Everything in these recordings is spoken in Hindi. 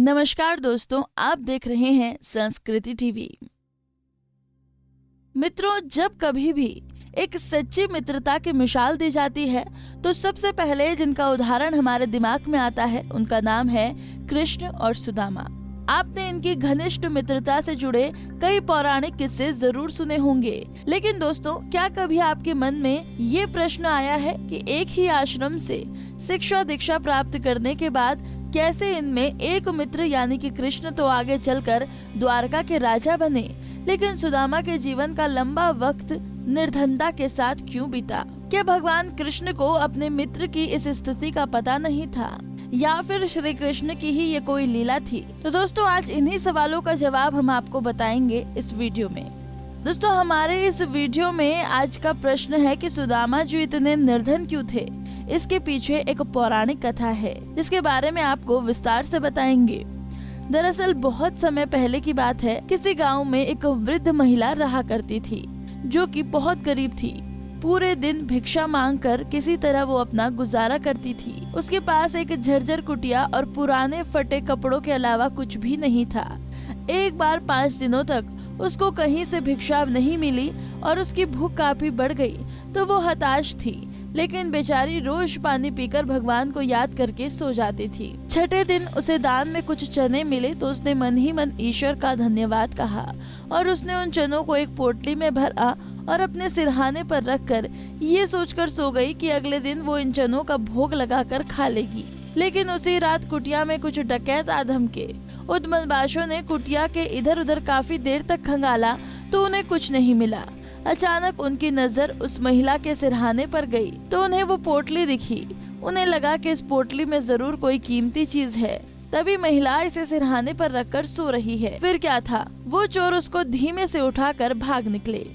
नमस्कार दोस्तों, आप देख रहे हैं संस्कृति टीवी। मित्रों, जब कभी भी एक सच्ची मित्रता की मिसाल दी जाती है तो सबसे पहले जिनका उदाहरण हमारे दिमाग में आता है उनका नाम है कृष्ण और सुदामा। आपने इनकी घनिष्ठ मित्रता से जुड़े कई पौराणिक किस्से जरूर सुने होंगे, लेकिन दोस्तों, क्या कभी आपके मन में ये प्रश्न आया है कि एक ही आश्रम से शिक्षा दीक्षा प्राप्त करने के बाद कैसे इनमें एक मित्र यानी कि कृष्ण तो आगे चलकर द्वारका के राजा बने, लेकिन सुदामा के जीवन का लंबा वक्त निर्धनता के साथ क्यों बीता? क्या भगवान कृष्ण को अपने मित्र की इस स्थिति का पता नहीं था या फिर श्री कृष्ण की ही ये कोई लीला थी? तो दोस्तों, आज इन्हीं सवालों का जवाब हम आपको बताएंगे इस वीडियो में। दोस्तों, हमारे इस वीडियो में आज का प्रश्न है कि सुदामा जी इतने निर्धन क्यों थे। इसके पीछे एक पौराणिक कथा है जिसके बारे में आपको विस्तार से बताएंगे। दरअसल बहुत समय पहले की बात है। किसी गांव में एक वृद्ध महिला रहा करती थी जो कि बहुत गरीब थी। पूरे दिन भिक्षा मांगकर किसी तरह वो अपना गुजारा करती थी। उसके पास एक झरझर कुटिया और पुराने फटे कपड़ों के अलावा कुछ भी नहीं था। एक बार 5 दिनों तक उसको कहीं से भिक्षा नहीं मिली और उसकी भूख काफी बढ़ गई तो वो हताश थी, लेकिन बेचारी रोज पानी पीकर भगवान को याद करके सो जाती थी। छठे दिन उसे दान में कुछ चने मिले तो उसने मन ही मन ईश्वर का धन्यवाद कहा और उसने उन चनों को एक पोटली में भरा और अपने सिरहाने पर रखकर ये सोचकर सो गई कि अगले दिन वो इन चनों का भोग लगाकर खा लेगी। लेकिन उसी रात कुटिया में कुछ डकैत आ धमके। उन बदमाशों ने कुटिया के इधर उधर काफी देर तक खंगाला तो उन्हें कुछ नहीं मिला। अचानक उनकी नजर उस महिला के सिरहाने पर गई तो उन्हें वो पोटली दिखी। उन्हें लगा कि इस पोटली में जरूर कोई कीमती चीज है। तभी महिला इसे सिरहाने पर रखकर सो रही है। फिर क्या था, वो चोर उसको धीमे से उठाकर भाग निकले।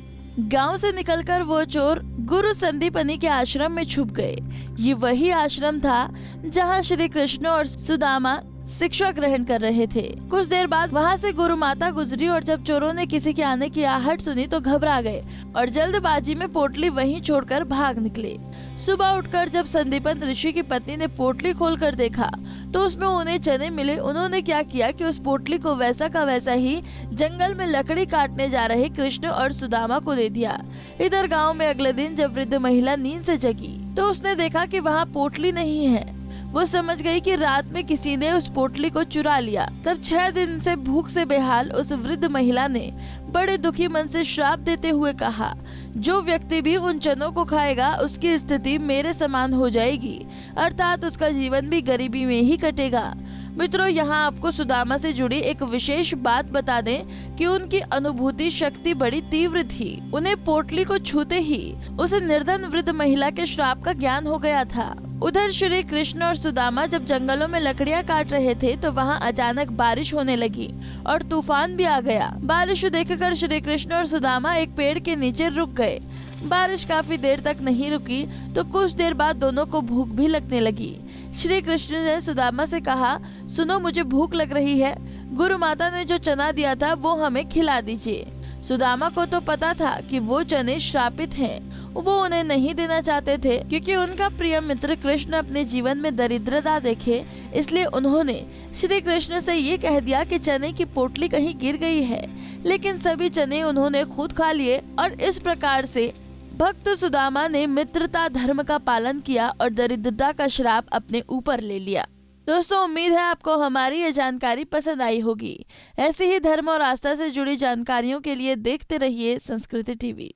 गांव से निकलकर वो चोर गुरु संदीपनी के आश्रम में छुप गए। ये वही आश्रम था जहां श्री कृष्ण और सुदामा शिक्षा ग्रहण कर रहे थे। कुछ देर बाद वहाँ से गुरु माता गुजरी और जब चोरों ने किसी के आने की आहट सुनी तो घबरा गए और जल्दबाजी में पोटली वहीं छोड़कर भाग निकले। सुबह उठकर जब संदीपन ऋषि की पत्नी ने पोटली खोलकर देखा तो उसमें उन्हें चने मिले। उन्होंने क्या किया कि उस पोटली को वैसा का वैसा ही जंगल में लकड़ी काटने जा रहे कृष्ण और सुदामा को दे दिया। इधर गाँव में अगले दिन जब वृद्ध महिला नींद से जगी तो उसने देखा कि वहाँ पोटली नहीं है। वो समझ गई कि रात में किसी ने उस पोटली को चुरा लिया। तब 6 दिन से भूख से बेहाल उस वृद्ध महिला ने बड़े दुखी मन से श्राप देते हुए कहा, जो व्यक्ति भी उन चनों को खाएगा उसकी स्थिति मेरे समान हो जाएगी, अर्थात उसका जीवन भी गरीबी में ही कटेगा। मित्रों, यहाँ आपको सुदामा से जुड़ी एक विशेष बात बता दें कि उनकी अनुभूति शक्ति बड़ी तीव्र थी। उन्हें पोटली को छूते ही उसे निर्धन वृद्ध महिला के श्राप का ज्ञान हो गया था। उधर श्री कृष्ण और सुदामा जब जंगलों में लकड़ियां काट रहे थे तो वहां अचानक बारिश होने लगी और तूफान भी आ गया। बारिश देखकर श्री कृष्ण और सुदामा एक पेड़ के नीचे रुक गए। बारिश काफी देर तक नहीं रुकी तो कुछ देर बाद दोनों को भूख भी लगने लगी। श्री कृष्ण ने सुदामा से कहा, सुनो, मुझे भूख लग रही है। गुरु माता ने जो चना दिया था वो हमें खिला दीजिए। सुदामा को तो पता था कि वो चने श्रापित हैं। वो उन्हें नहीं देना चाहते थे क्योंकि उनका प्रिय मित्र कृष्ण अपने जीवन में दरिद्रता देखे, इसलिए उन्होंने श्री कृष्ण से ये कह दिया कि चने की पोटली कहीं गिर गई है। लेकिन सभी चने उन्होंने खुद खा लिए और इस प्रकार से भक्त सुदामा ने मित्रता धर्म का पालन किया और दरिद्रता का श्राप अपने ऊपर ले लिया। दोस्तों, उम्मीद है आपको हमारी ये जानकारी पसंद आई होगी। ऐसी ही धर्म और आस्था से जुड़ी जानकारियों के लिए देखते रहिए संस्कृति टीवी।